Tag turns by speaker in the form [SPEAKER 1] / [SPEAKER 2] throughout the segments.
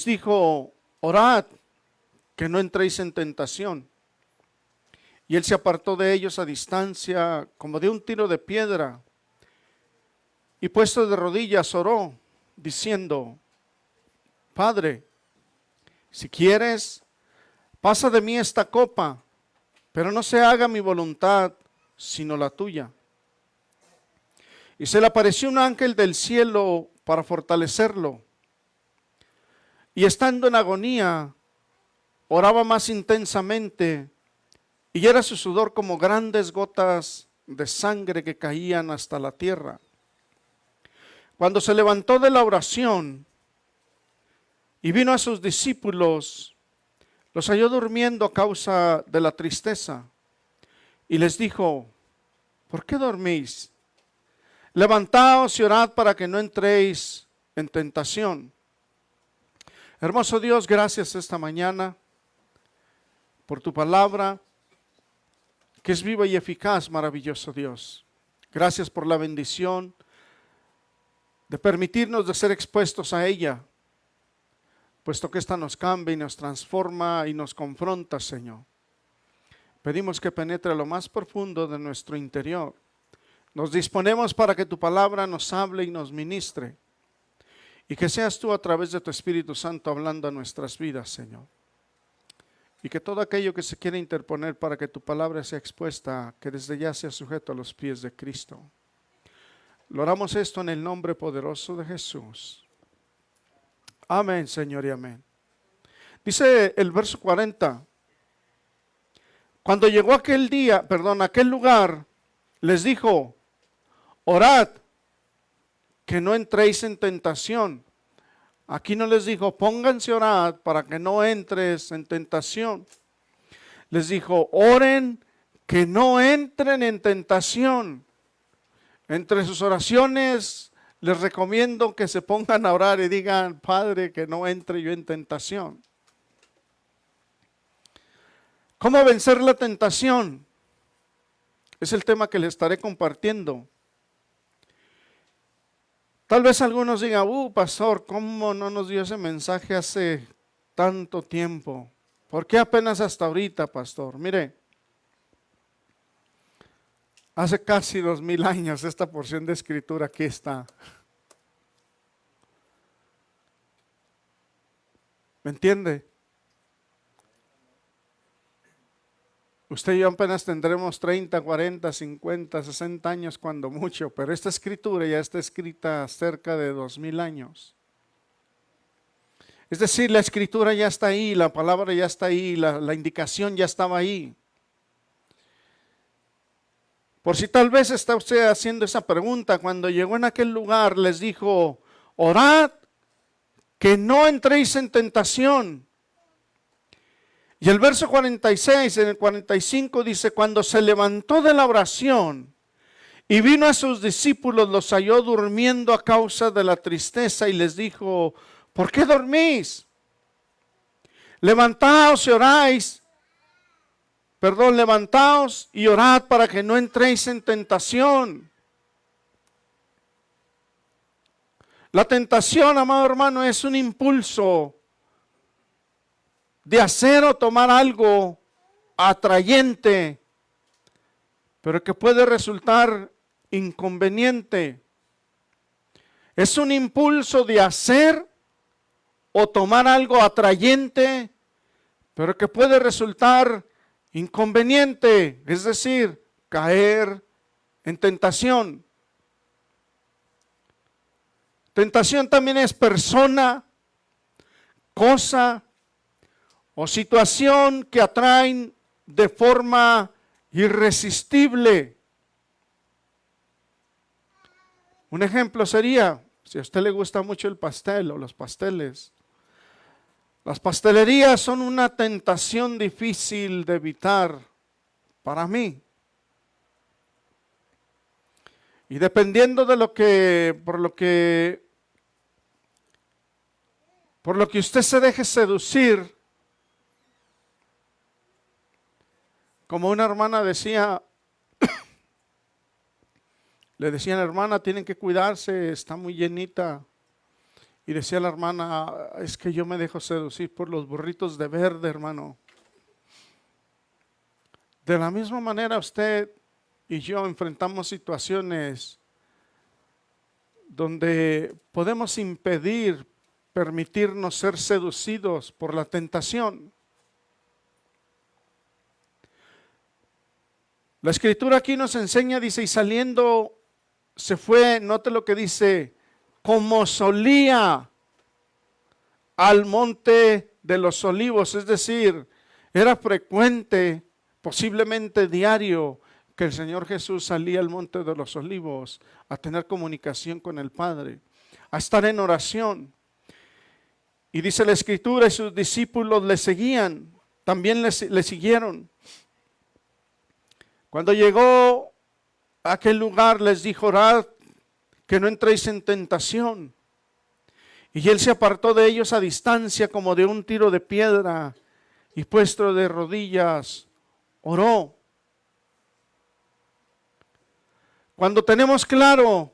[SPEAKER 1] les dijo, orad, que no entréis en tentación. Y él se apartó de ellos a distancia, como de un tiro de piedra, y puesto de rodillas oró, diciendo, Padre, si quieres, pasa de mí esta copa, pero no se haga mi voluntad, sino la tuya. Y se le apareció un ángel del cielo para fortalecerlo. Y estando en agonía, oraba más intensamente, y era su sudor como grandes gotas de sangre que caían hasta la tierra. Cuando se levantó de la oración y vino a sus discípulos, los halló durmiendo a causa de la tristeza, y les dijo, ¿por qué dormís? Levantaos y orad para que no entréis en tentación. Hermoso Dios, gracias esta mañana por tu palabra, que es viva y eficaz, maravilloso Dios. Gracias por la bendición de permitirnos de ser expuestos a ella, puesto que esta nos cambia y nos transforma y nos confronta, Señor. Pedimos que penetre a lo más profundo de nuestro interior. Nos disponemos para que tu palabra nos hable y nos ministre, y que seas tú a través de tu Espíritu Santo hablando a nuestras vidas, Señor. Y que todo aquello que se quiera interponer para que tu palabra sea expuesta, que desde ya sea sujeto a los pies de Cristo. Lo oramos esto en el nombre poderoso de Jesús. Amén, Señor, y amén. Dice el verso 40. Cuando llegó aquel lugar, les dijo, orad, que no entréis en tentación. Aquí no les dijo, pónganse a orar para que no entres en tentación. Les dijo, oren que no entren en tentación. Entre sus oraciones les recomiendo que se pongan a orar y digan, Padre, que no entre yo en tentación. ¿Cómo vencer la tentación? Es el tema que les estaré compartiendo. Tal vez algunos digan, pastor, ¿cómo no nos dio ese mensaje hace tanto tiempo? ¿Por qué apenas hasta ahorita, pastor? Mire, hace casi 2000 años esta porción de escritura aquí está. ¿Me entiende? Usted y yo apenas tendremos 30, 40, 50, 60 años cuando mucho, pero esta escritura ya está escrita cerca de 2000 años. Es decir, la escritura ya está ahí, la palabra ya está ahí, la indicación ya estaba ahí. Por si tal vez está usted haciendo esa pregunta, cuando llegó en aquel lugar les dijo, orad que no entréis en tentación. Y el verso 46, en el 45 dice, cuando se levantó de la oración y vino a sus discípulos, los halló durmiendo a causa de la tristeza y les dijo, ¿por qué dormís? Levantaos y orad para que no entréis en tentación. La tentación, amado hermano, es un impulso de hacer o tomar algo atrayente, pero que puede resultar inconveniente. Es un impulso de hacer o tomar algo atrayente, pero que puede resultar inconveniente, es decir, caer en tentación. Tentación también es persona, cosa o situación que atraen de forma irresistible. Un ejemplo sería, si a usted le gusta mucho el pastel o los pasteles, las pastelerías son una tentación difícil de evitar para mí. Y dependiendo de por lo que usted se deje seducir, como una hermana decía, le decían, hermana, tienen que cuidarse, está muy llenita. Y decía la hermana, es que yo me dejo seducir por los burritos de verde, hermano. De la misma manera usted y yo enfrentamos situaciones donde podemos impedir, permitirnos ser seducidos por la tentación. La escritura aquí nos enseña, dice, y saliendo se fue, note lo que dice, como solía al monte de los olivos, es decir, era frecuente, posiblemente diario, que el Señor Jesús salía al monte de los olivos a tener comunicación con el Padre, a estar en oración. Y dice la escritura, y sus discípulos le seguían, también le siguieron. Cuando llegó a aquel lugar les dijo, orad que no entréis en tentación. Y él se apartó de ellos a distancia como de un tiro de piedra y puesto de rodillas, oró. Cuando tenemos claro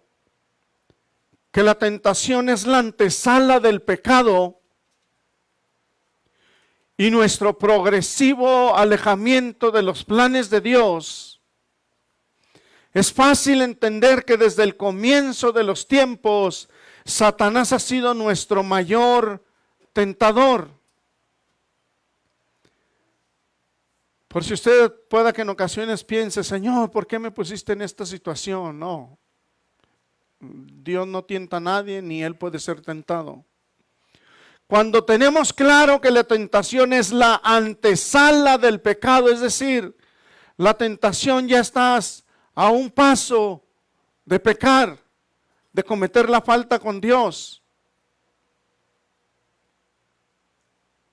[SPEAKER 1] que la tentación es la antesala del pecado y nuestro progresivo alejamiento de los planes de Dios, es fácil entender que desde el comienzo de los tiempos, Satanás ha sido nuestro mayor tentador. Por si usted pueda que en ocasiones piense, Señor, ¿por qué me pusiste en esta situación? No, Dios no tienta a nadie, ni Él puede ser tentado. Cuando tenemos claro que la tentación es la antesala del pecado, es decir, la tentación ya estás a un paso de pecar, de cometer la falta con Dios.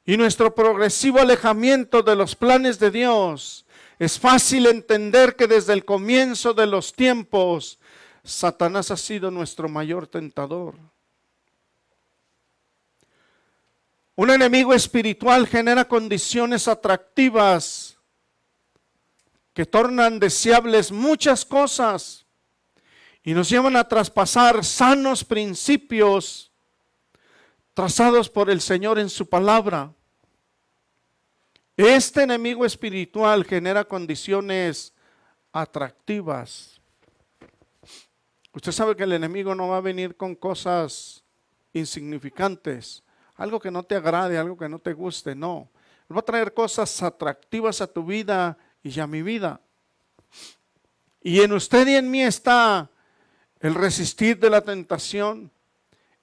[SPEAKER 1] Y nuestro progresivo alejamiento de los planes de Dios, es fácil entender que desde el comienzo de los tiempos, Satanás ha sido nuestro mayor tentador. Un enemigo espiritual genera condiciones atractivas que tornan deseables muchas cosas y nos llevan a traspasar sanos principios trazados por el Señor en su palabra. Este enemigo espiritual genera condiciones atractivas. Usted sabe que el enemigo no va a venir con cosas insignificantes, algo que no te agrade, algo que no te guste, no. Va a traer cosas atractivas a tu vida y a mi vida. Y en usted y en mí está el resistir de la tentación,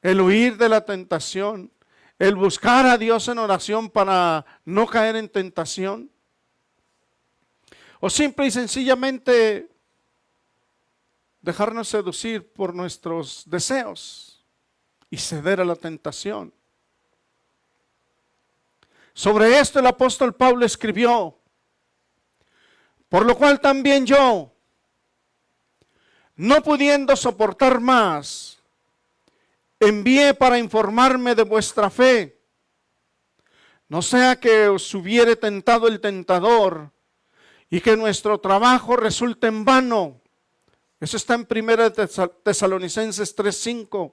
[SPEAKER 1] el huir de la tentación, el buscar a Dios en oración para no caer en tentación. O simple y sencillamente dejarnos seducir por nuestros deseos y ceder a la tentación. Sobre esto el apóstol Pablo escribió, por lo cual también yo, no pudiendo soportar más, envié para informarme de vuestra fe, no sea que os hubiere tentado el tentador y que nuestro trabajo resulte en vano. Eso está en 1 Tesalonicenses 3:5.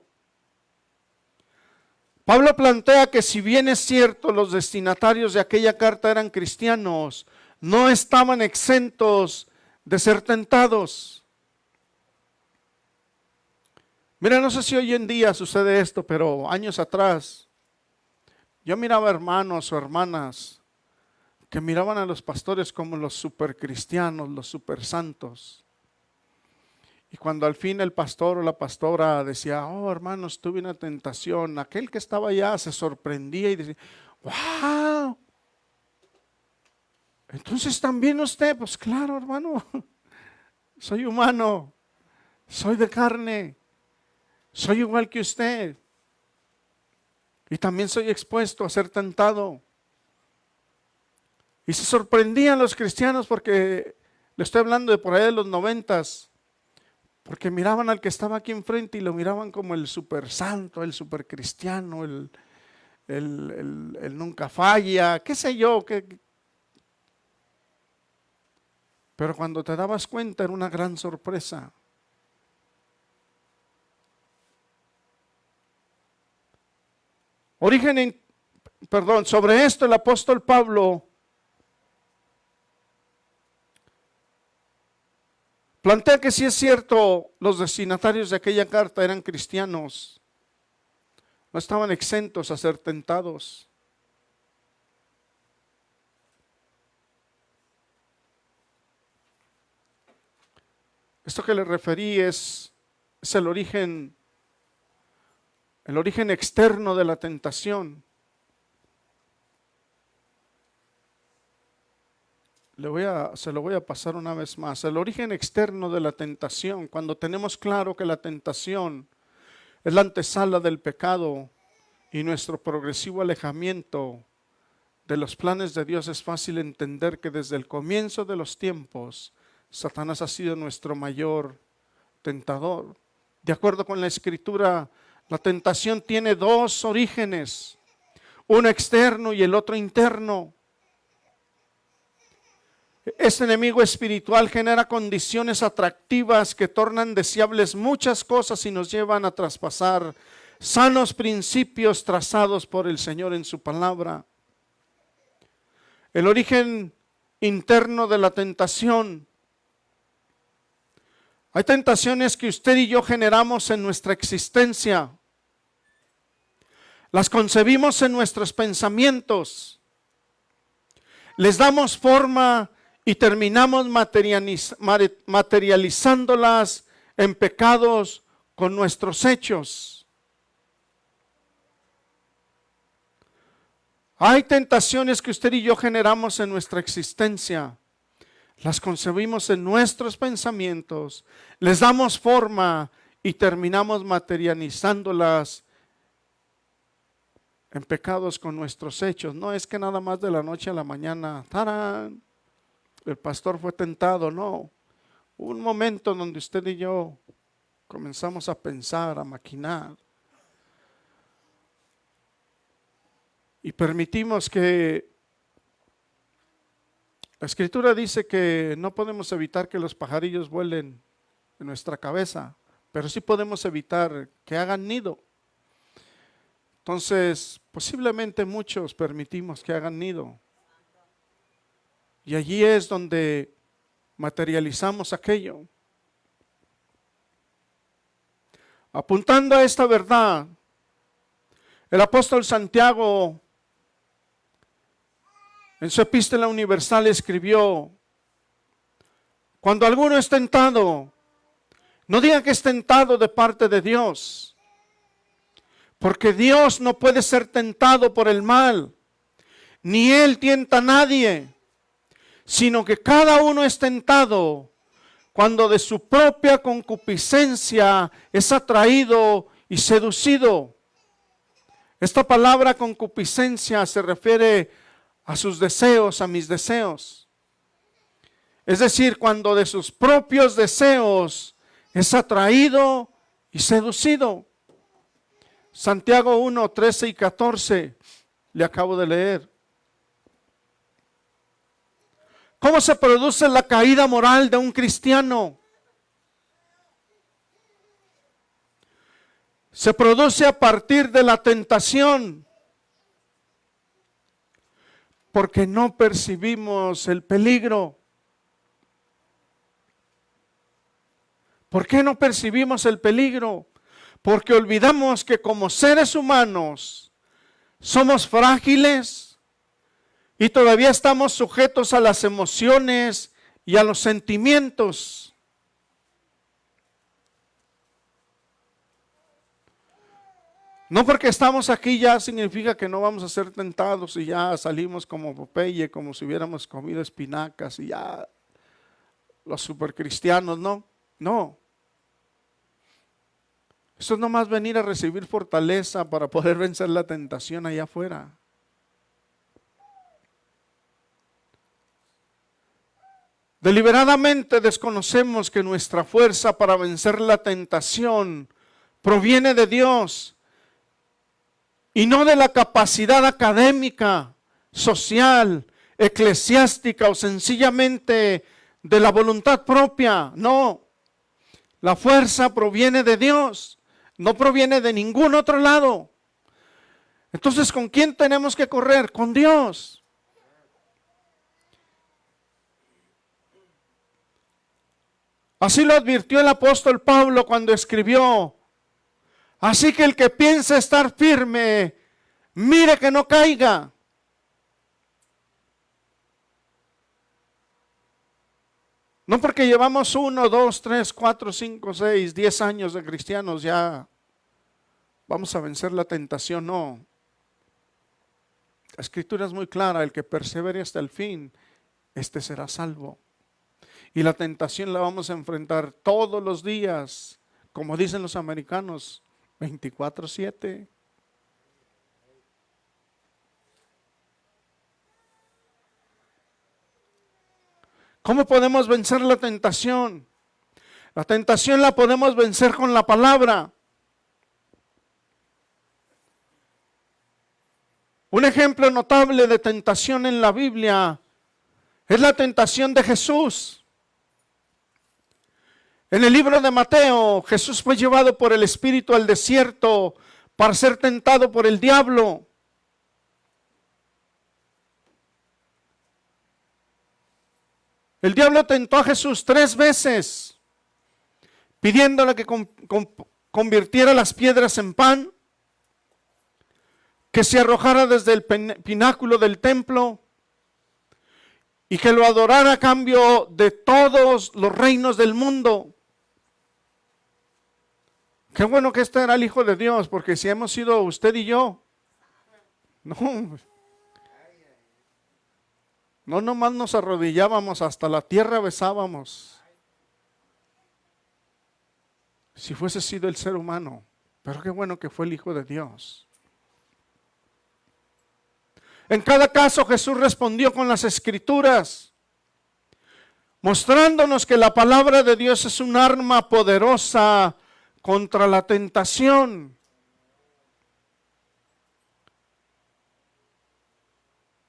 [SPEAKER 1] Pablo plantea que si bien es cierto los destinatarios de aquella carta eran cristianos, no estaban exentos de ser tentados. Mira, no sé si hoy en día sucede esto, pero años atrás, yo miraba hermanos o hermanas que miraban a los pastores como los supercristianos, los supersantos. Y cuando al fin el pastor o la pastora decía, oh hermanos, tuve una tentación, aquel que estaba allá se sorprendía y decía, wow, entonces también usted, pues claro hermano, soy humano, soy de carne, soy igual que usted y también soy expuesto a ser tentado. Y se sorprendían los cristianos porque, le estoy hablando de por ahí de los 90s, porque miraban al que estaba aquí enfrente y lo miraban como el super santo, el super cristiano, el nunca falla, qué sé yo. Pero cuando te dabas cuenta era una gran sorpresa. Sobre esto el apóstol Pablo plantea que si es cierto, los destinatarios de aquella carta eran cristianos, no estaban exentos a ser tentados. Esto que le referí es el origen externo de la tentación. Se lo voy a pasar una vez más. El origen externo de la tentación, cuando tenemos claro que la tentación es la antesala del pecado y nuestro progresivo alejamiento de los planes de Dios, es fácil entender que desde el comienzo de los tiempos, Satanás ha sido nuestro mayor tentador. De acuerdo con la Escritura, la tentación tiene dos orígenes, uno externo y el otro interno. Este enemigo espiritual genera condiciones atractivas que tornan deseables muchas cosas y nos llevan a traspasar sanos principios trazados por el Señor en su palabra. El origen interno de la tentación. Hay tentaciones que usted y yo generamos en nuestra existencia. Las concebimos en nuestros pensamientos. Les damos forma y terminamos materializándolas en pecados con nuestros hechos. Hay tentaciones que usted y yo generamos en nuestra existencia. Las concebimos en nuestros pensamientos, les damos forma y terminamos materializándolas en pecados con nuestros hechos. No es que nada más de la noche a la mañana, ¡tarán!, el pastor fue tentado. No, hubo un momento donde usted y yo comenzamos a pensar, a maquinar. Y permitimos que la Escritura dice que no podemos evitar que los pajarillos vuelen en nuestra cabeza, pero sí podemos evitar que hagan nido. Entonces, posiblemente muchos permitimos que hagan nido. Y allí es donde materializamos aquello. Apuntando a esta verdad, el apóstol Santiago en su epístola universal escribió: cuando alguno es tentado, no diga que es tentado de parte de Dios, porque Dios no puede ser tentado por el mal, ni Él tienta a nadie, sino que cada uno es tentado cuando de su propia concupiscencia es atraído y seducido. Esta palabra concupiscencia se refiere a sus deseos, a mis deseos. Es decir, cuando de sus propios deseos es atraído y seducido. Santiago 1, 13 y 14, le acabo de leer. ¿Cómo se produce la caída moral de un cristiano? Se produce a partir de la tentación, porque no percibimos el peligro. ¿Por qué no percibimos el peligro? Porque olvidamos que como seres humanos somos frágiles y todavía estamos sujetos a las emociones y a los sentimientos. No porque estamos aquí ya significa que no vamos a ser tentados y ya salimos como Popeye, como si hubiéramos comido espinacas y ya los supercristianos, no, no. Eso es nomás venir a recibir fortaleza para poder vencer la tentación allá afuera. Deliberadamente desconocemos que nuestra fuerza para vencer la tentación proviene de Dios y no de la capacidad académica, social, eclesiástica o sencillamente de la voluntad propia. No, la fuerza proviene de Dios, no proviene de ningún otro lado. Entonces, ¿con quién tenemos que correr? Con Dios. Así lo advirtió el apóstol Pablo cuando escribió: así que el que piensa estar firme, mire que no caiga. No porque llevamos 1, 2, 3, 4, 5, 6, 10 años de cristianos ya vamos a vencer la tentación, no. La escritura es muy clara: el que persevere hasta el fin, este será salvo. Y la tentación la vamos a enfrentar todos los días, como dicen los americanos, 24/7. ¿Cómo podemos vencer la tentación? La tentación la podemos vencer con la palabra. Un ejemplo notable de tentación en la Biblia es la tentación de Jesús. En el libro de Mateo, Jesús fue llevado por el Espíritu al desierto para ser tentado por el diablo. El diablo tentó a Jesús 3 veces, pidiéndole que convirtiera las piedras en pan, que se arrojara desde el pináculo del templo y que lo adorara a cambio de todos los reinos del mundo. Qué bueno que este era el Hijo de Dios, porque si hemos sido usted y yo, no nomás nos arrodillábamos, hasta la tierra besábamos. Si fuese sido el ser humano, pero qué bueno que fue el Hijo de Dios. En cada caso Jesús respondió con las Escrituras, mostrándonos que la palabra de Dios es un arma poderosa contra la tentación.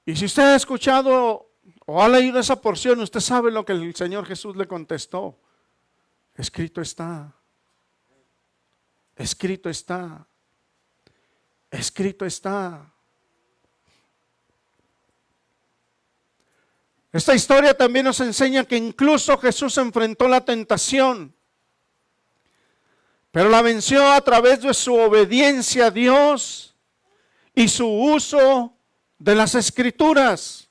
[SPEAKER 1] Y si usted ha escuchado o ha leído esa porción, usted sabe lo que el Señor Jesús le contestó. Escrito está. Escrito está. Escrito está. Esta historia también nos enseña que incluso Jesús enfrentó la tentación, pero la venció a través de su obediencia a Dios y su uso de las Escrituras.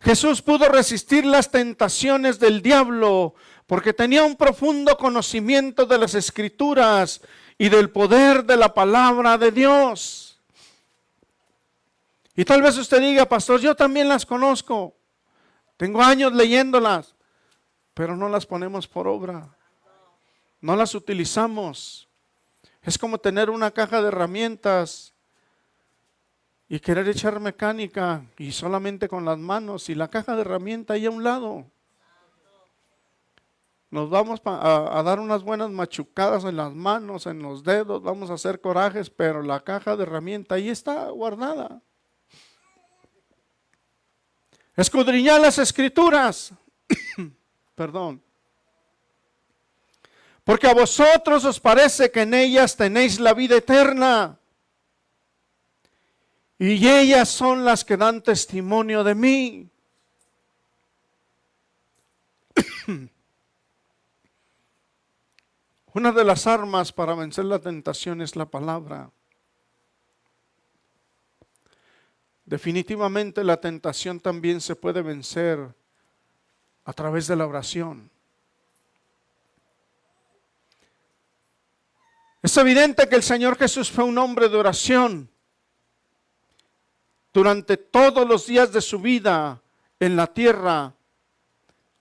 [SPEAKER 1] Jesús pudo resistir las tentaciones del diablo porque tenía un profundo conocimiento de las Escrituras y del poder de la palabra de Dios. Y tal vez usted diga: pastor, yo también las conozco, tengo años leyéndolas, pero no las ponemos por obra, no las utilizamos. Es como tener una caja de herramientas y querer echar mecánica y solamente con las manos y la caja de herramientas ahí a un lado. Nos vamos a dar unas buenas machucadas en las manos, en los dedos, vamos a hacer corajes, pero la caja de herramientas ahí está guardada. Escudriñad las Escrituras, perdón, porque a vosotros os parece que en ellas tenéis la vida eterna, y ellas son las que dan testimonio de mí. Una de las armas para vencer la tentación es la palabra. Definitivamente la tentación también se puede vencer a través de la oración. Es evidente que el Señor Jesús fue un hombre de oración. Durante todos los días de su vida en la tierra,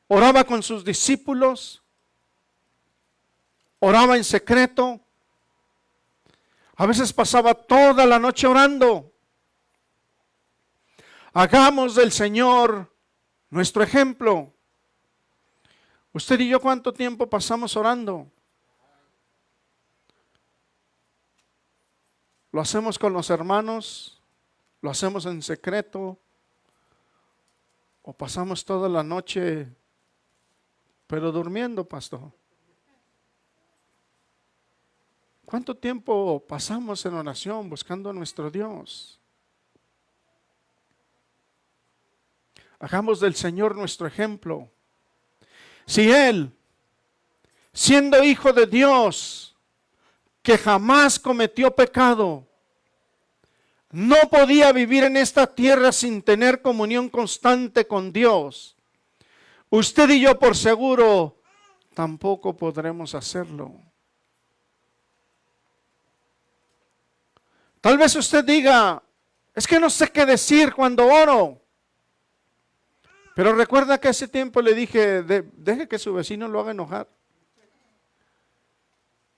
[SPEAKER 1] oraba con sus discípulos, oraba en secreto, a veces pasaba toda la noche orando. Hagamos del Señor nuestro ejemplo. Usted y yo, ¿cuánto tiempo pasamos orando? ¿Lo hacemos con los hermanos? ¿Lo hacemos en secreto? ¿O pasamos toda la noche, pero durmiendo, pastor? ¿Cuánto tiempo pasamos en oración buscando a nuestro Dios? Hagamos del Señor nuestro ejemplo. Si Él, siendo hijo de Dios, que jamás cometió pecado, no podía vivir en esta tierra sin tener comunión constante con Dios, usted y yo por seguro tampoco podremos hacerlo. Tal vez usted diga, es que no sé qué decir cuando oro. Pero recuerda que hace tiempo le dije, deje que su vecino lo haga enojar.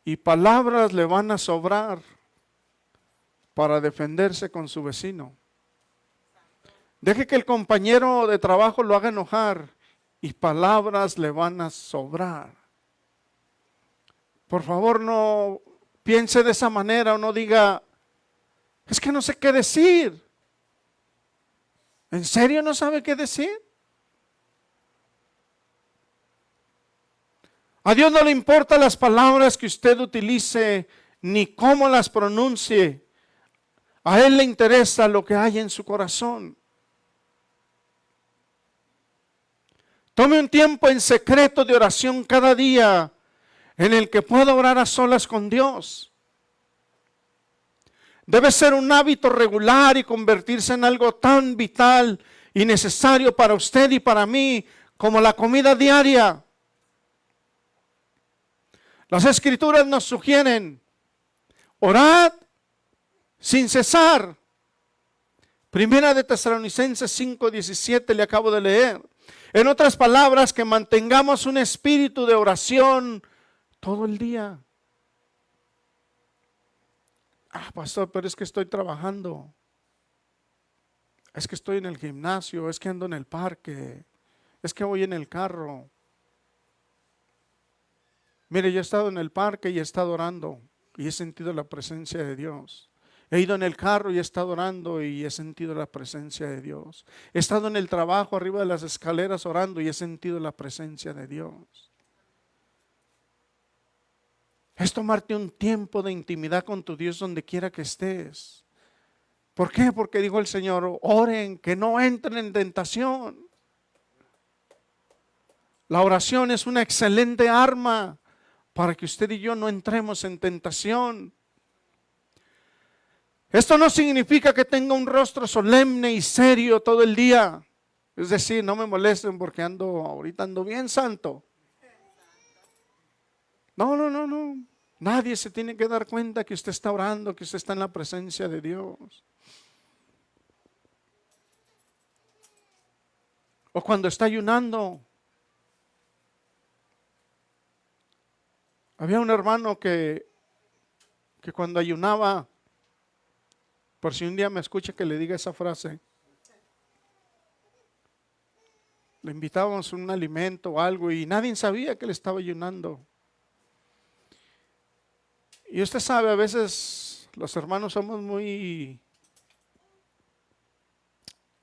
[SPEAKER 1] Y palabras le van a sobrar para defenderse con su vecino. Deje que el compañero de trabajo lo haga enojar y palabras le van a sobrar. Por favor, no piense de esa manera o no diga, es que no sé qué decir. ¿En serio no sabe qué decir? A Dios no le importan las palabras que usted utilice, ni cómo las pronuncie. A Él le interesa lo que hay en su corazón. Tome un tiempo en secreto de oración cada día, en el que pueda orar a solas con Dios. Debe ser un hábito regular y convertirse en algo tan vital y necesario para usted y para mí como la comida diaria. Las Escrituras nos sugieren, orad sin cesar. Primera de Tesalonicenses 5:17 le acabo de leer. En otras palabras, que mantengamos un espíritu de oración todo el día. Pastor, pero es que estoy trabajando. Es que estoy en el gimnasio, es que ando en el parque, es que voy en el carro. Mire, yo he estado en el parque y he estado orando y he sentido la presencia de Dios. He ido en el carro y he estado orando y he sentido la presencia de Dios. He estado en el trabajo arriba de las escaleras orando y he sentido la presencia de Dios. Es tomarte un tiempo de intimidad con tu Dios donde quiera que estés. ¿Por qué? Porque dijo el Señor, oren, que no entren en tentación. La oración es una excelente arma para que usted y yo no entremos en tentación. Esto no significa que tenga un rostro solemne y serio todo el día. Es decir, no me molesten porque ahorita ando bien santo. No. Nadie se tiene que dar cuenta que usted está orando, que usted está en la presencia de Dios. O cuando está ayunando. Había un hermano que cuando ayunaba, por si un día me escucha que le diga esa frase, le invitábamos un alimento o algo y nadie sabía que le estaba ayunando. Y usted sabe, a veces los hermanos somos muy,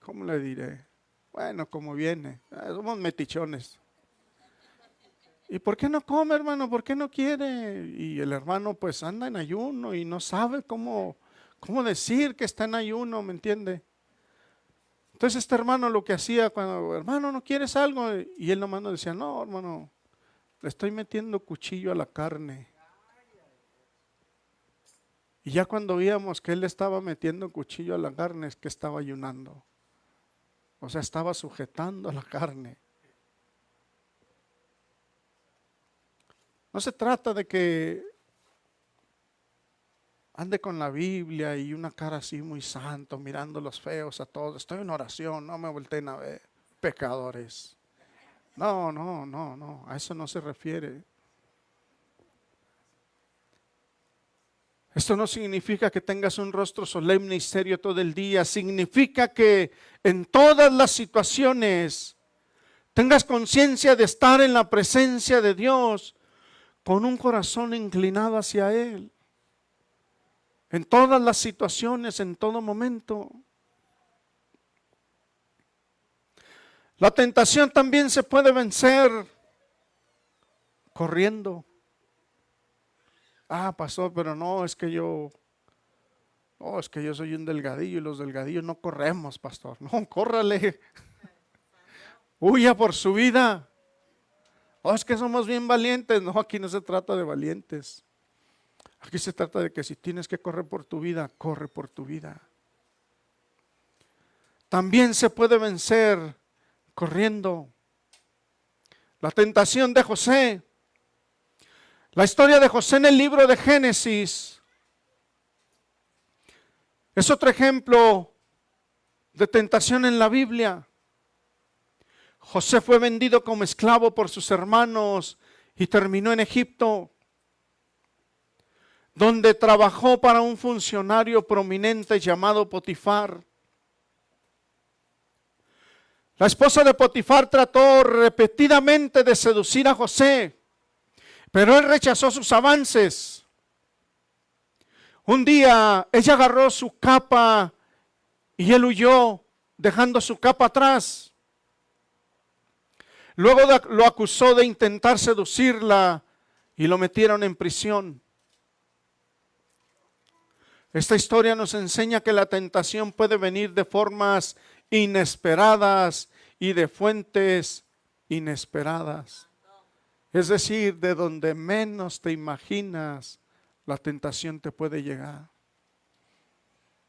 [SPEAKER 1] ¿cómo le diré? Bueno, como viene, somos metichones. ¿Y por qué no come, hermano? ¿Por qué no quiere? Y el hermano pues anda en ayuno y no sabe cómo decir que está en ayuno, ¿me entiende? Entonces este hermano lo que hacía cuando, hermano, ¿no quieres algo? Y él nomás nos decía, no, hermano, le estoy metiendo cuchillo a la carne. Y ya cuando veíamos que él le estaba metiendo cuchillo a la carne, es que estaba ayunando. O sea, estaba sujetando la carne. No se trata de que ande con la Biblia y una cara así muy santo, mirando los feos a todos. Estoy en oración, no me volteen a ver. Pecadores. No, a eso no se refiere. Esto no significa que tengas un rostro solemne y serio todo el día. Significa que en todas las situaciones tengas conciencia de estar en la presencia de Dios con un corazón inclinado hacia Él. En todas las situaciones, en todo momento. La tentación también se puede vencer corriendo. Pastor, pero no, es que yo soy un delgadillo y los delgadillos no corremos, pastor. No, córrale. Huya por su vida. Es que somos bien valientes. No, aquí no se trata de valientes. Aquí se trata de que si tienes que correr por tu vida, corre por tu vida. También se puede vencer corriendo. La tentación de José. La historia de José en el libro de Génesis es otro ejemplo de tentación en la Biblia. José fue vendido como esclavo por sus hermanos y terminó en Egipto, donde trabajó para un funcionario prominente llamado Potifar. La esposa de Potifar trató repetidamente de seducir a José, pero él rechazó sus avances. Un día ella agarró su capa y él huyó, dejando su capa atrás. Luego lo acusó de intentar seducirla y lo metieron en prisión. Esta historia nos enseña que la tentación puede venir de formas inesperadas y de fuentes inesperadas. Es decir, de donde menos te imaginas, la tentación te puede llegar.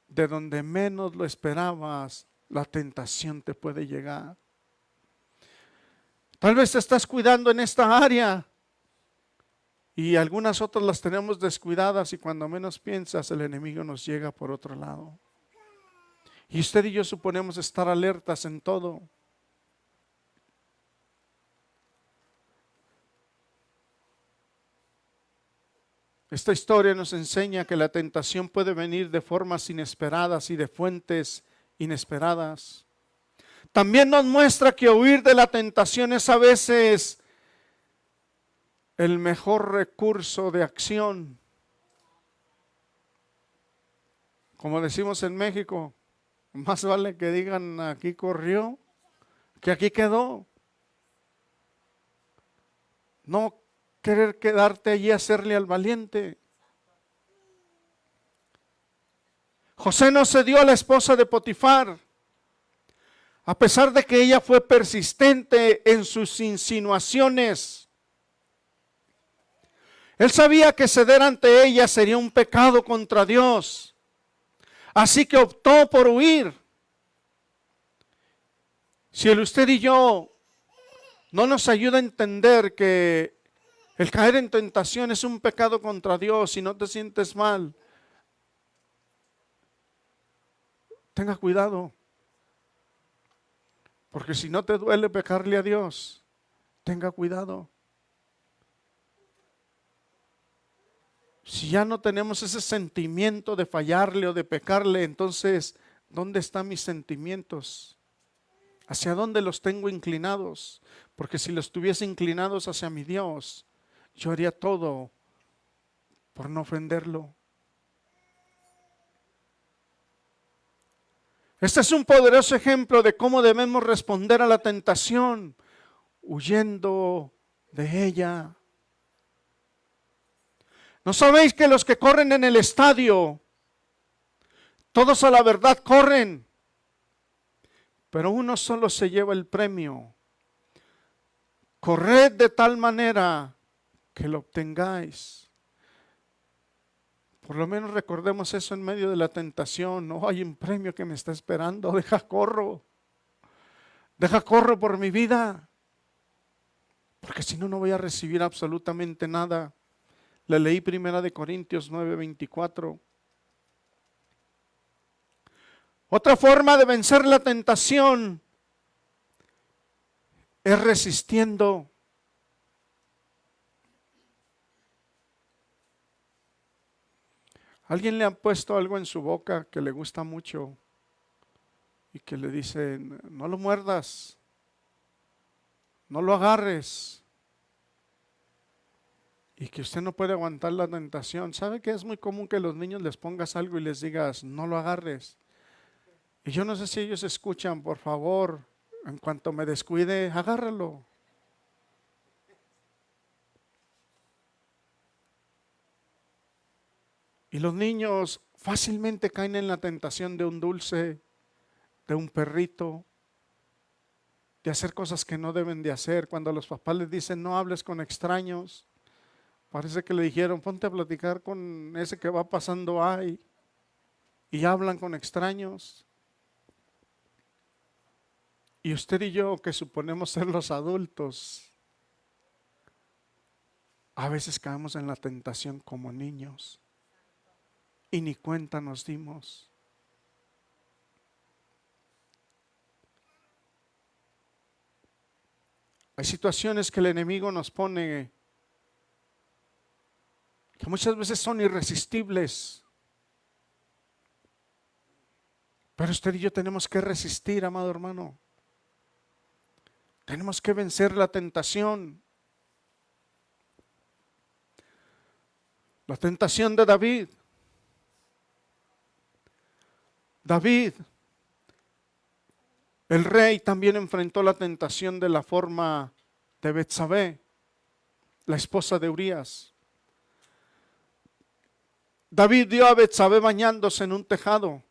[SPEAKER 1] De donde menos lo esperabas, la tentación te puede llegar. Tal vez te estás cuidando en esta área y algunas otras las tenemos descuidadas y cuando menos piensas el enemigo nos llega por otro lado. Y usted y yo suponemos estar alertas en todo. Esta historia nos enseña que la tentación puede venir de formas inesperadas y de fuentes inesperadas. También nos muestra que huir de la tentación es a veces el mejor recurso de acción. Como decimos en México, más vale que digan aquí corrió que aquí quedó. No querer quedarte allí a hacerle al valiente. José no cedió a la esposa de Potifar, a pesar de que ella fue persistente en sus insinuaciones. Él sabía que ceder ante ella sería un pecado contra Dios, así que optó por huir. Si usted y yo no nos ayuda a entender que el caer en tentación es un pecado contra Dios y no te sientes mal, tenga cuidado. Porque si no te duele pecarle a Dios, tenga cuidado. Si ya no tenemos ese sentimiento de fallarle o de pecarle, entonces, ¿dónde están mis sentimientos? ¿Hacia dónde los tengo inclinados? Porque si los tuviese inclinados hacia mi Dios, yo haría todo por no ofenderlo. Este es un poderoso ejemplo de cómo debemos responder a la tentación, huyendo de ella. ¿No sabéis que los que corren en el estadio, todos a la verdad corren, pero uno solo se lleva el premio? Corred de tal manera que lo obtengáis. Por lo menos recordemos eso en medio de la tentación. No hay un premio que me está esperando. Deja corro por mi vida. Porque si no, no voy a recibir absolutamente nada. Le leí 1 Corintios 9:24. Otra forma de vencer la tentación es resistiendo. ¿Alguien le ha puesto algo en su boca que le gusta mucho y que le dice, no lo muerdas, no lo agarres? Y que usted no puede aguantar la tentación. ¿Sabe que es muy común que a los niños les pongas algo y les digas, no lo agarres? Y yo no sé si ellos escuchan, por favor, en cuanto me descuide, agárralo. Y los niños fácilmente caen en la tentación de un dulce, de un perrito, de hacer cosas que no deben de hacer. Cuando los papás les dicen no hables con extraños, parece que le dijeron ponte a platicar con ese que va pasando ahí, y hablan con extraños. Y usted y yo, que suponemos ser los adultos, a veces caemos en la tentación como niños y ni cuenta nos dimos. Hay situaciones que el enemigo nos pone que muchas veces son irresistibles. Pero usted y yo tenemos que resistir, amado hermano. Tenemos que vencer la tentación. La tentación de David. David, el rey, también enfrentó la tentación de la forma de Betsabé, la esposa de Urías. David vio a Betsabé bañándose en un tejado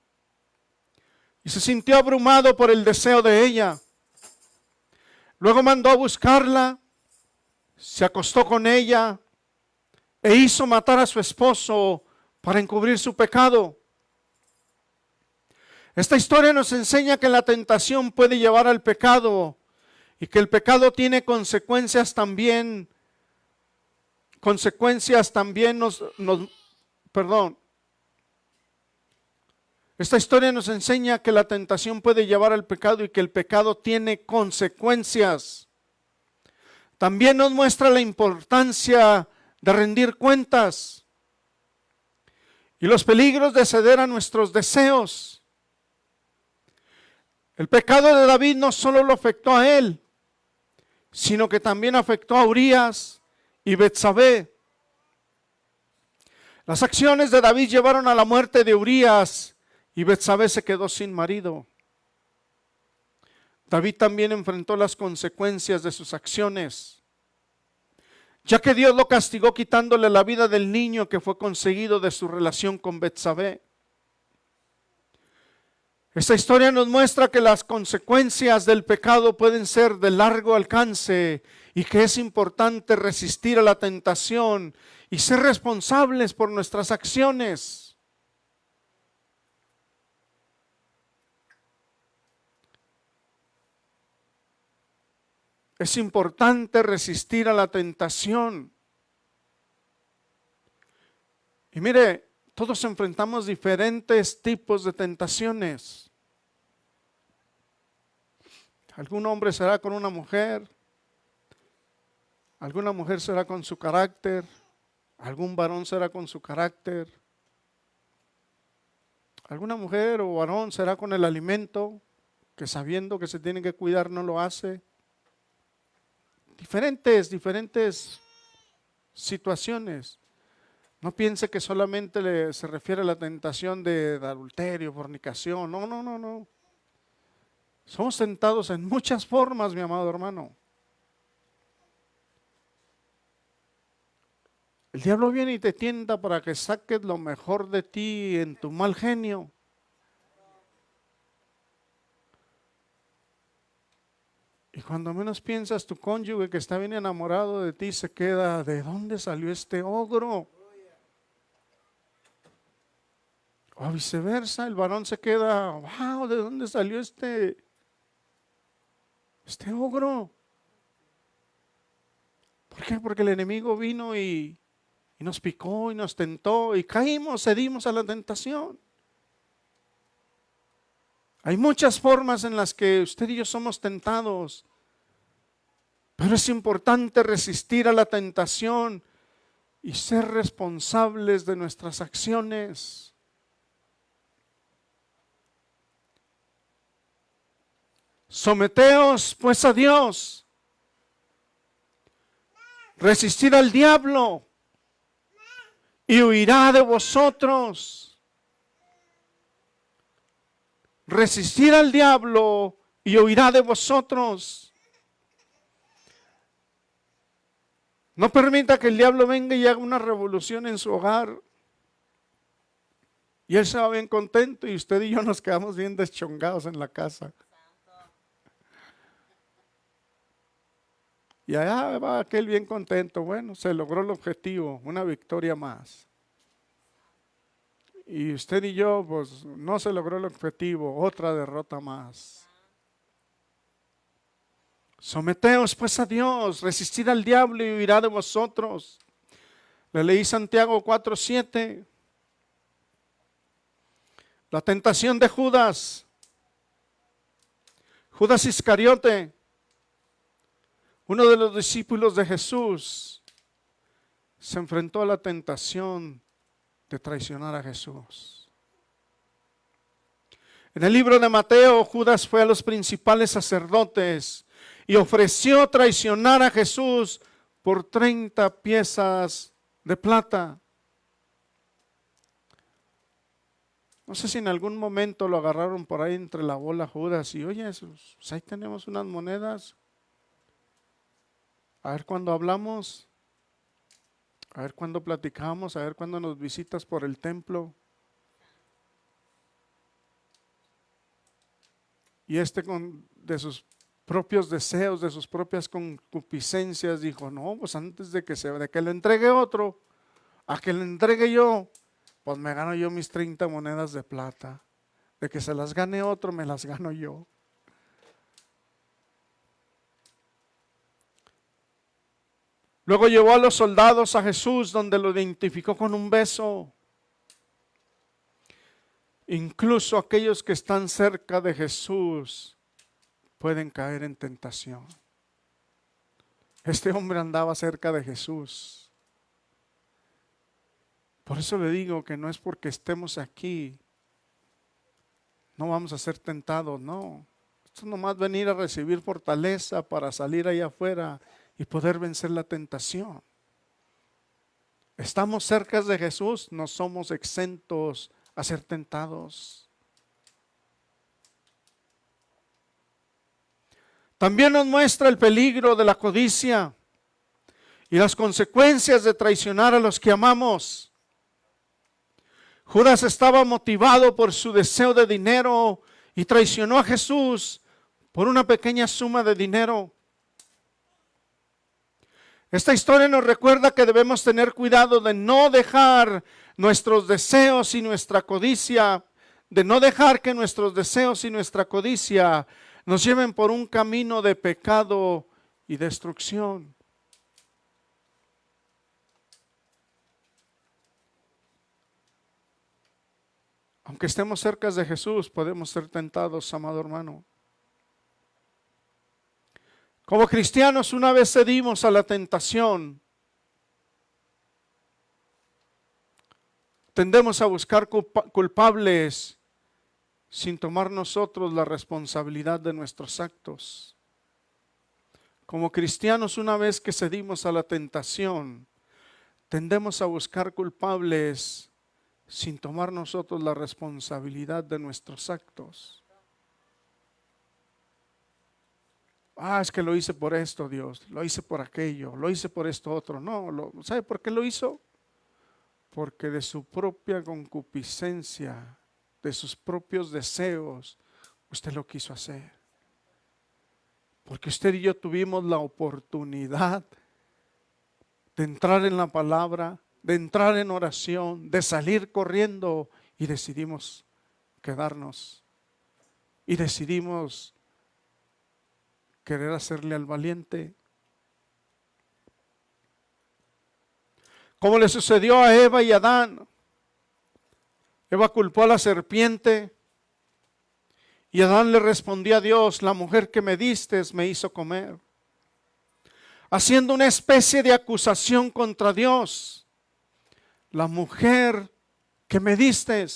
[SPEAKER 1] y se sintió abrumado por el deseo de ella. Luego mandó a buscarla, se acostó con ella e hizo matar a su esposo para encubrir su pecado. Esta historia nos enseña que la tentación puede llevar al pecado y que el pecado tiene consecuencias también Esta historia nos enseña que la tentación puede llevar al pecado y que el pecado tiene consecuencias. También nos muestra la importancia de rendir cuentas y los peligros de ceder a nuestros deseos. El pecado de David no solo lo afectó a él, sino que también afectó a Urías y Betsabé. Las acciones de David llevaron a la muerte de Urías y Betsabé se quedó sin marido. David también enfrentó las consecuencias de sus acciones, ya que Dios lo castigó quitándole la vida del niño que fue conseguido de su relación con Betsabé. Esta historia nos muestra que las consecuencias del pecado pueden ser de largo alcance y que es importante resistir a la tentación y ser responsables por nuestras acciones. Es importante resistir a la tentación. Y mire, todos enfrentamos diferentes tipos de tentaciones. Algún hombre será con una mujer, alguna mujer será con su carácter, algún varón será con su carácter, alguna mujer o varón será con el alimento, que sabiendo que se tiene que cuidar no lo hace. Diferentes situaciones. No piense que solamente se refiere a la tentación de adulterio, fornicación. No. Somos tentados en muchas formas, mi amado hermano. El diablo viene y te tienta para que saques lo mejor de ti en tu mal genio. Y cuando menos piensas, tu cónyuge que está bien enamorado de ti se queda, ¿de dónde salió este ogro? O viceversa, el varón se queda, wow, ¿de dónde salió este ogro? ¿Por qué? Porque el enemigo vino y nos picó y nos tentó y caímos, cedimos a la tentación. Hay muchas formas en las que usted y yo somos tentados, pero es importante resistir a la tentación y ser responsables de nuestras acciones. Someteos pues a Dios, resistid al diablo y huirá de vosotros. Resistir al diablo y huirá de vosotros. No permita que el diablo venga y haga una revolución en su hogar. Y él se va bien contento y usted y yo nos quedamos bien deschongados en la casa. Y allá va aquel bien contento. Bueno, se logró el objetivo, una victoria más. Y usted y yo, pues no se logró el objetivo, otra derrota más. Someteos pues a Dios, resistid al diablo y huirá de vosotros. Le leí Santiago 4:7. La tentación de Judas. Judas Iscariote, uno de los discípulos de Jesús, se enfrentó a la tentación de traicionar a Jesús. En el libro de Mateo, Judas fue a los principales sacerdotes y ofreció traicionar a Jesús por 30 piezas de plata. No sé si en algún momento lo agarraron por ahí entre la bola Judas y oye, pues ahí tenemos unas monedas. A ver cuándo hablamos, a ver cuándo platicamos, a ver cuándo nos visitas por el templo. Y de sus propios deseos, de sus propias concupiscencias, dijo, no, pues antes de que le entregue otro, a que le entregue yo, pues me gano yo mis 30 monedas de plata. De que se las gane otro, me las gano yo. Luego llevó a los soldados a Jesús, donde lo identificó con un beso. Incluso aquellos que están cerca de Jesús pueden caer en tentación. Este hombre andaba cerca de Jesús. Por eso le digo que no es porque estemos aquí, no vamos a ser tentados, no. Esto es nomás venir a recibir fortaleza para salir allá afuera y poder vencer la tentación. Estamos cerca de Jesús, no somos exentos a ser tentados. También nos muestra el peligro de la codicia y las consecuencias de traicionar a los que amamos. Judas estaba motivado por su deseo de dinero y traicionó a Jesús por una pequeña suma de dinero. Esta historia nos recuerda que debemos tener cuidado de no dejar nuestros deseos y nuestra codicia, de no dejar que nuestros deseos y nuestra codicia nos lleven por un camino de pecado y destrucción. Aunque estemos cerca de Jesús, podemos ser tentados, amado hermano. Como cristianos, una vez cedimos a la tentación, tendemos a buscar culpables sin tomar nosotros la responsabilidad de nuestros actos. Como cristianos, una vez que cedimos a la tentación, tendemos a buscar culpables sin tomar nosotros la responsabilidad de nuestros actos. Es que lo hice por esto, Dios, lo hice por aquello, lo hice por esto otro. No, ¿sabe por qué lo hizo? Porque de su propia concupiscencia, de sus propios deseos, usted lo quiso hacer. Porque usted y yo tuvimos la oportunidad de entrar en la palabra, de entrar en oración, de salir corriendo y decidimos quedarnos. Y decidimos querer hacerle al valiente. Como le sucedió a Eva y Adán. Eva culpó a la serpiente y Adán le respondió a Dios, la mujer que me diste me hizo comer. Haciendo una especie de acusación contra Dios. La mujer que me diste.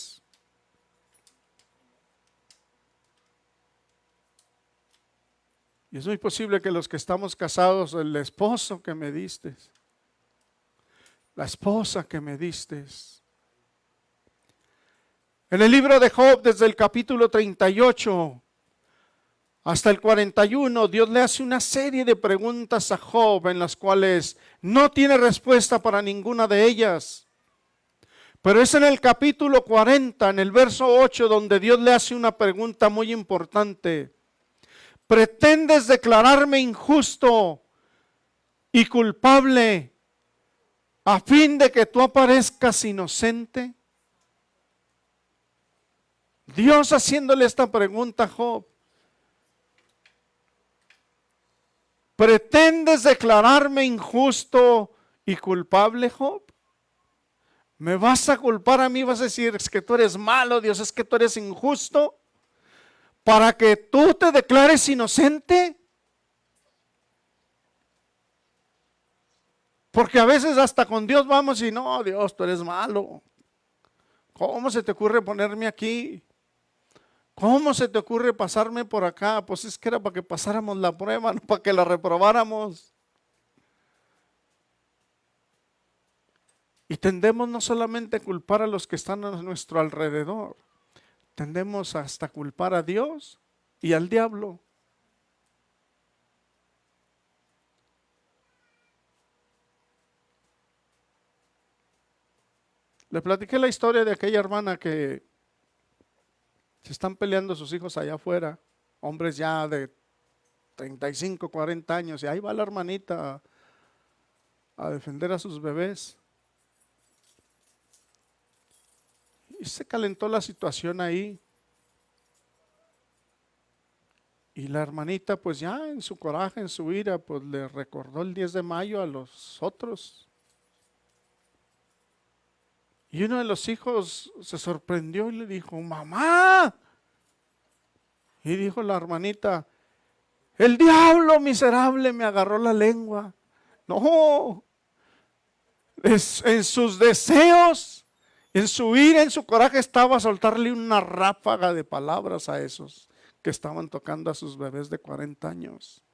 [SPEAKER 1] Y es muy posible que los que estamos casados, el esposo que me diste, la esposa que me diste. En el libro de Job, desde el capítulo 38 hasta el 41, Dios le hace una serie de preguntas a Job en las cuales no tiene respuesta para ninguna de ellas. Pero es en el capítulo 40, en el verso 8, donde Dios le hace una pregunta muy importante. ¿Pretendes declararme injusto y culpable a fin de que tú aparezcas inocente? Dios haciéndole esta pregunta a Job. ¿Pretendes declararme injusto y culpable, Job? ¿Me vas a culpar a mí? ¿Vas a decir, es que tú eres malo, Dios, es que tú eres injusto, para que tú te declares inocente? Porque a veces hasta con Dios vamos y no, Dios, tú eres malo. ¿Cómo se te ocurre ponerme aquí? ¿Cómo se te ocurre pasarme por acá? Pues es que era para que pasáramos la prueba, no para que la reprobáramos. Y tendemos no solamente a culpar a los que están a nuestro alrededor, tendemos hasta a culpar a Dios y al diablo. Le platiqué la historia de aquella hermana que se están peleando sus hijos allá afuera, hombres ya de 35, 40 años, y ahí va la hermanita a defender a sus bebés. Y se calentó la situación ahí. Y la hermanita, pues ya en su coraje, en su ira, pues le recordó el 10 de mayo a los otros. Y uno de los hijos se sorprendió y le dijo, mamá. Y dijo la hermanita, el diablo miserable me agarró la lengua. No, en sus deseos, en su ira, en su coraje estaba a soltarle una ráfaga de palabras a esos que estaban tocando a sus bebés de 40 años.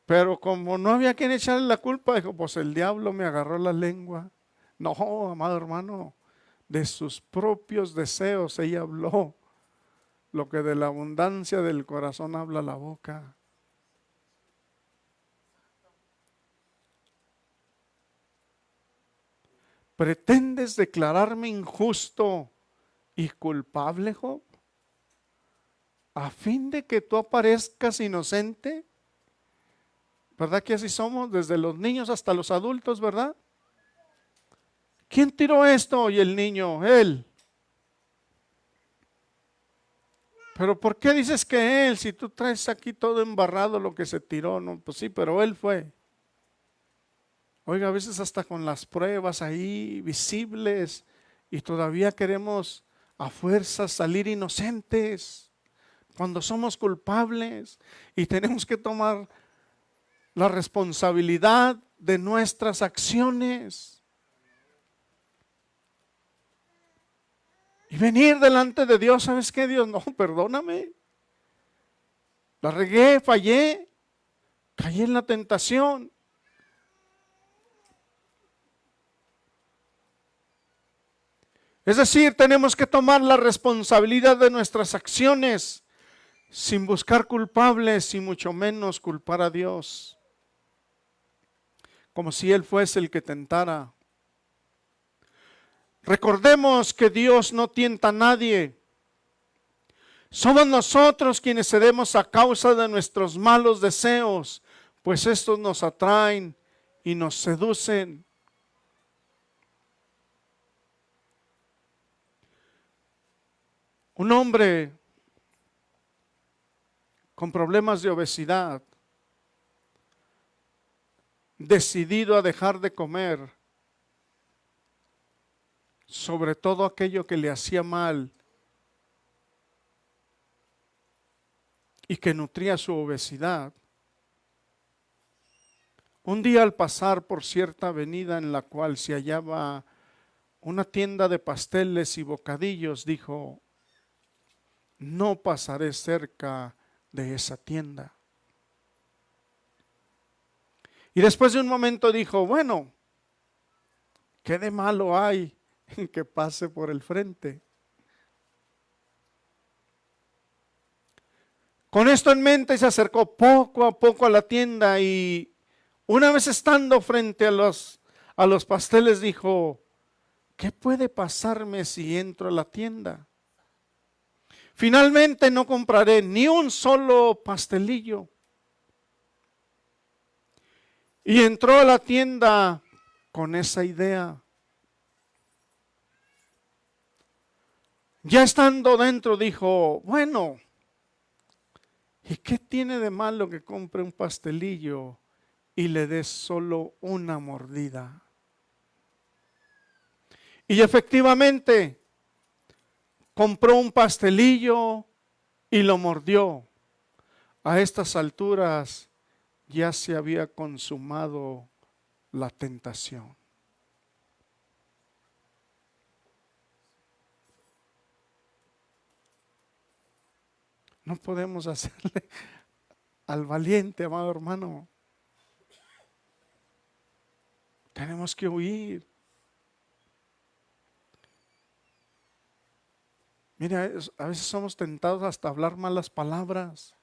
[SPEAKER 1] Pero como no había quien echarle la culpa, dijo, pues el diablo me agarró la lengua. No, amado hermano, de sus propios deseos ella habló. Lo que de la abundancia del corazón habla la boca. ¿Pretendes declararme injusto y culpable, Job, a fin de que tú aparezcas inocente? ¿Verdad que así somos? Desde los niños hasta los adultos, ¿verdad? ¿Quién tiró esto? Y el niño, él. Pero ¿por qué dices que él? Si tú traes aquí todo embarrado lo que se tiró, no, pues sí, pero él fue. Oiga, a veces hasta con las pruebas ahí visibles y todavía queremos a fuerzas salir inocentes cuando somos culpables y tenemos que tomar la responsabilidad de nuestras acciones. Y venir delante de Dios, ¿sabes qué? Dios, no, perdóname. La regué, fallé, caí en la tentación. Es decir, tenemos que tomar la responsabilidad de nuestras acciones sin buscar culpables y mucho menos culpar a Dios. Como si Él fuese el que tentara. Recordemos que Dios no tienta a nadie. Somos nosotros quienes cedemos a causa de nuestros malos deseos, pues estos nos atraen y nos seducen. Un hombre con problemas de obesidad, decidido a dejar de comer, sobre todo aquello que le hacía mal y que nutría su obesidad. Un día al pasar por cierta avenida en la cual se hallaba una tienda de pasteles y bocadillos, dijo, no pasaré cerca de esa tienda. Y después de un momento dijo, bueno, ¿qué de malo hay en que pase por el frente? Con esto en mente se acercó poco a poco a la tienda y una vez estando frente a los pasteles dijo, ¿qué puede pasarme si entro a la tienda? Finalmente no compraré ni un solo pastelillo. Y entró a la tienda con esa idea. Ya estando dentro dijo, bueno, ¿y qué tiene de malo que compre un pastelillo y le dé solo una mordida? Y efectivamente compró un pastelillo y lo mordió. A estas alturas ya se había consumado la tentación. No podemos hacerle al valiente, amado hermano. Tenemos que huir. Mira, a veces somos tentados hasta hablar malas palabras.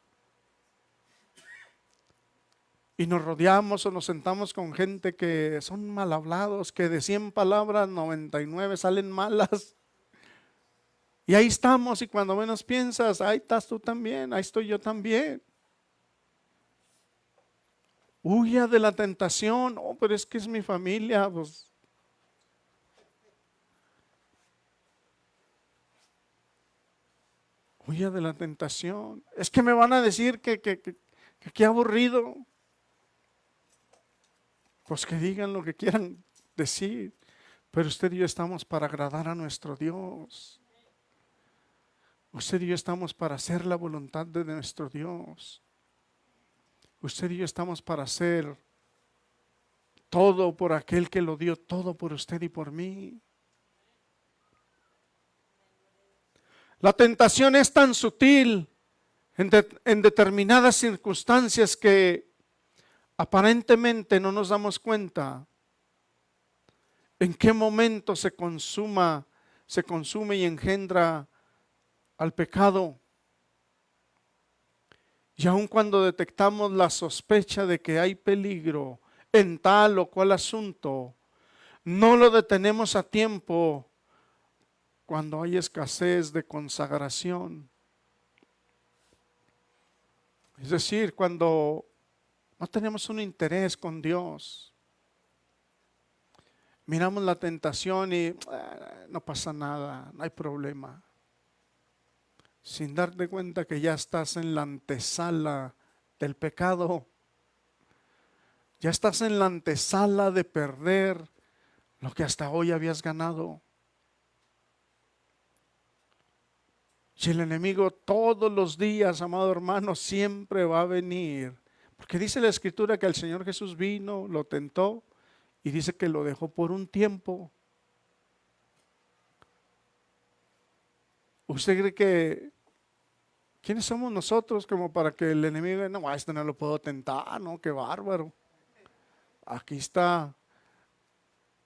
[SPEAKER 1] Y nos rodeamos o nos sentamos con gente que son mal hablados, que de 100 palabras 99 salen malas. Y ahí estamos, y cuando menos piensas, ahí estás tú también, ahí estoy yo también. Huya de la tentación. Oh, pero es que es mi familia. Pues. Huya de la tentación. Es que me van a decir que qué aburrido. Pues que digan lo que quieran decir. Pero usted y yo estamos para agradar a nuestro Dios. Usted y yo estamos para hacer la voluntad de nuestro Dios. Usted y yo estamos para hacer todo por aquel que lo dio todo por usted y por mí. La tentación es tan sutil en determinadas circunstancias que aparentemente no nos damos cuenta en qué momento se consume y engendra al pecado. Y aun cuando detectamos la sospecha de que hay peligro en tal o cual asunto, no lo detenemos a tiempo cuando hay escasez de consagración. Es decir, cuando no tenemos un interés con Dios. Miramos la tentación y no pasa nada, no hay problema. Sin darte cuenta que ya estás en la antesala del pecado. Ya estás en la antesala de perder lo que hasta hoy habías ganado. Y el enemigo todos los días, amado hermano, siempre va a venir. Porque dice la Escritura que el Señor Jesús vino, lo tentó y dice que lo dejó por un tiempo. ¿Usted cree que quiénes somos nosotros como para que el enemigo diga, no, a este no lo puedo tentar, no, qué bárbaro? Aquí está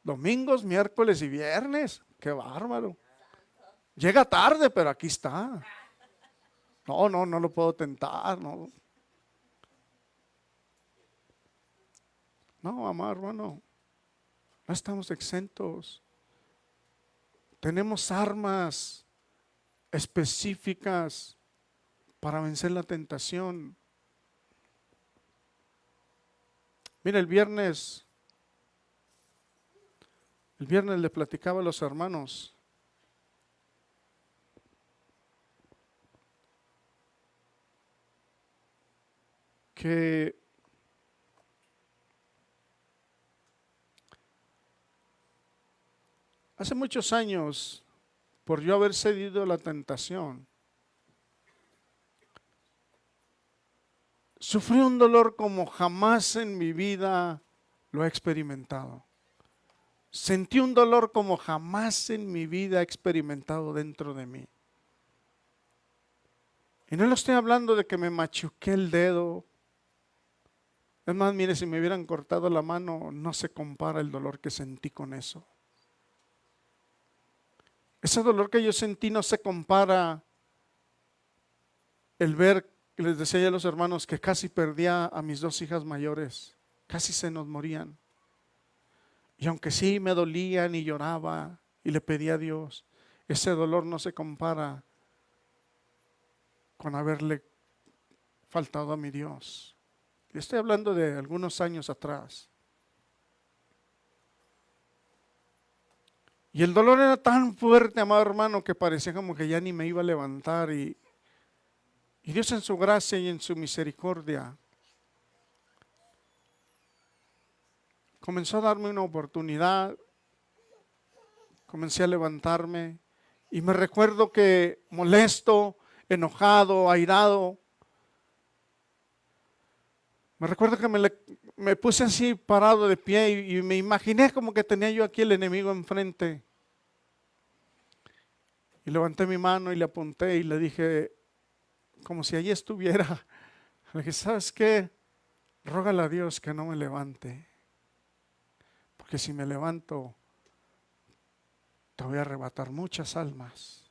[SPEAKER 1] domingos, miércoles y viernes, qué bárbaro. Llega tarde, pero aquí está. No lo puedo tentar, no. No, amado hermano, no estamos exentos. Tenemos armas específicas para vencer la tentación. Mira, el viernes le platicaba a los hermanos que hace muchos años, por yo haber cedido a la tentación, sufrí un dolor como jamás en mi vida lo he experimentado. Sentí un dolor como jamás en mi vida he experimentado dentro de mí. Y no le estoy hablando de que me machuqué el dedo. Es más, mire, si me hubieran cortado la mano, no se compara el dolor que sentí con eso. Ese dolor que yo sentí no se compara el ver, les decía yo a los hermanos, que casi perdía a mis dos hijas mayores, casi se nos morían. Y aunque sí me dolían y lloraba y le pedía a Dios, ese dolor no se compara con haberle faltado a mi Dios. Le estoy hablando de algunos años atrás. Y el dolor era tan fuerte, amado hermano, que parecía como que ya ni me iba a levantar. Y Dios en su gracia y en su misericordia comenzó a darme una oportunidad. Comencé a levantarme y me recuerdo que molesto, enojado, airado, me recuerdo que me puse así parado de pie y me imaginé como que tenía yo aquí el enemigo enfrente. Y levanté mi mano y le apunté y le dije, como si allí estuviera, le dije, ¿sabes qué? Rógale a Dios que no me levante, porque si me levanto, te voy a arrebatar muchas almas.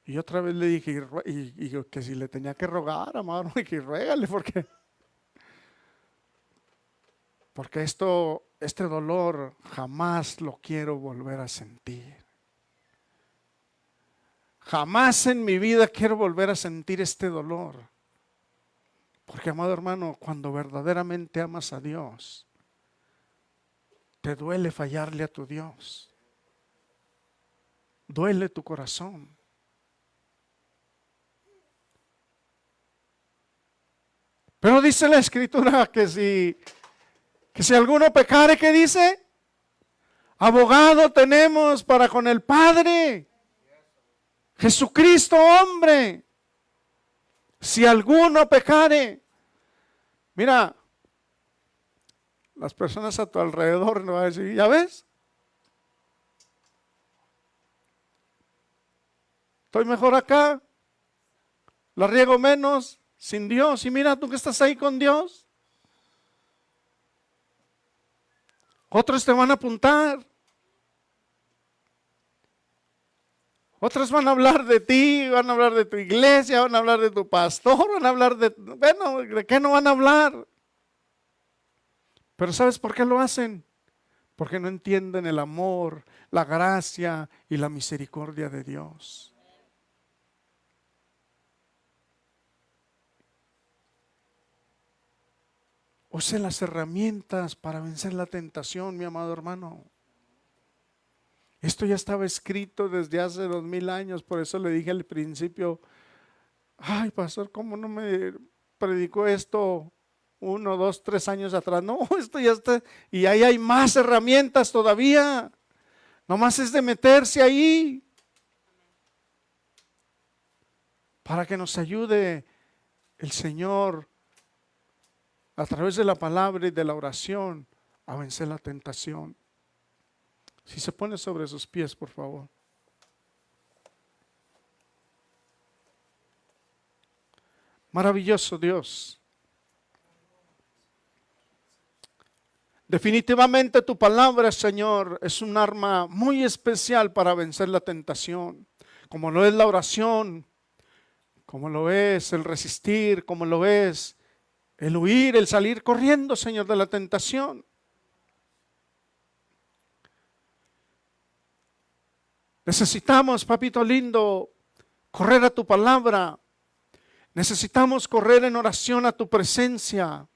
[SPEAKER 1] Y otra vez le dije, y que si le tenía que rogar, amado, que ruégale, porque este dolor jamás lo quiero volver a sentir. Jamás en mi vida quiero volver a sentir este dolor. Porque, amado hermano, cuando verdaderamente amas a Dios, te duele fallarle a tu Dios. Duele tu corazón. Pero dice la Escritura que si alguno pecare, ¿qué dice? Abogado tenemos para con el Padre, Jesucristo hombre. Si alguno pecare, mira, las personas a tu alrededor le van a decir, ¿ya ves? Estoy mejor acá, la riego menos, sin Dios. Y mira tú que estás ahí con Dios. Otros te van a apuntar. Otros van a hablar de ti, van a hablar de tu iglesia, van a hablar de tu pastor, van a hablar bueno, ¿de qué no van a hablar? Pero ¿sabes por qué lo hacen? Porque no entienden el amor, la gracia y la misericordia de Dios. Use las herramientas para vencer la tentación, mi amado hermano. Esto ya estaba escrito desde hace 2000 años, por eso le dije al principio, ay, pastor, ¿cómo no me predicó esto 1, 2, 3 años atrás? No, esto ya está, y ahí hay más herramientas todavía. Nomás es de meterse ahí para que nos ayude el Señor a través de la palabra y de la oración a vencer la tentación. Si se pone sobre sus pies, por favor. Maravilloso Dios. Definitivamente tu palabra, Señor, es un arma muy especial para vencer la tentación, como lo es la oración, como lo es el resistir, como lo es el huir, el salir corriendo, Señor, de la tentación. Necesitamos, papito lindo, correr a tu palabra. Necesitamos correr en oración a tu presencia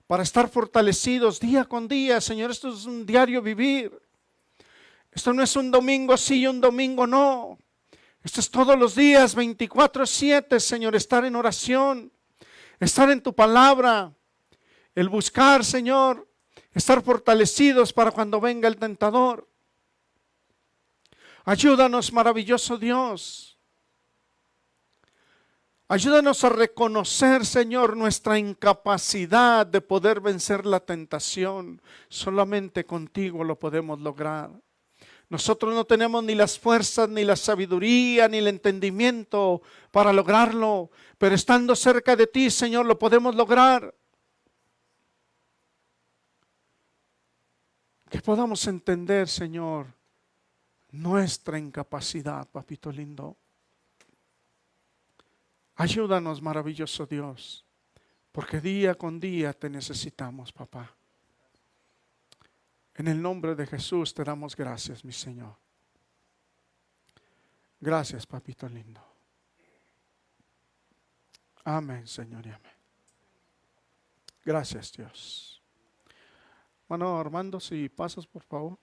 [SPEAKER 1] para estar fortalecidos día con día. Señor, esto es un diario vivir. Esto no es un domingo sí y un domingo no. Esto es todos los días, 24/7, Señor, estar en oración, estar en tu palabra, el buscar, Señor, estar fortalecidos para cuando venga el tentador. Ayúdanos, maravilloso Dios. Ayúdanos a reconocer, Señor, nuestra incapacidad de poder vencer la tentación. Solamente contigo lo podemos lograr. Nosotros no tenemos ni las fuerzas, ni la sabiduría, ni el entendimiento para lograrlo, pero estando cerca de ti, Señor, lo podemos lograr. Que podamos entender, Señor, nuestra incapacidad, papito lindo. Ayúdanos, maravilloso Dios, porque día con día te necesitamos, papá. En el nombre de Jesús te damos gracias, mi Señor. Gracias, papito lindo. Amén, Señor, y amén. Gracias, Dios. Bueno, Armando, si pasas, por favor.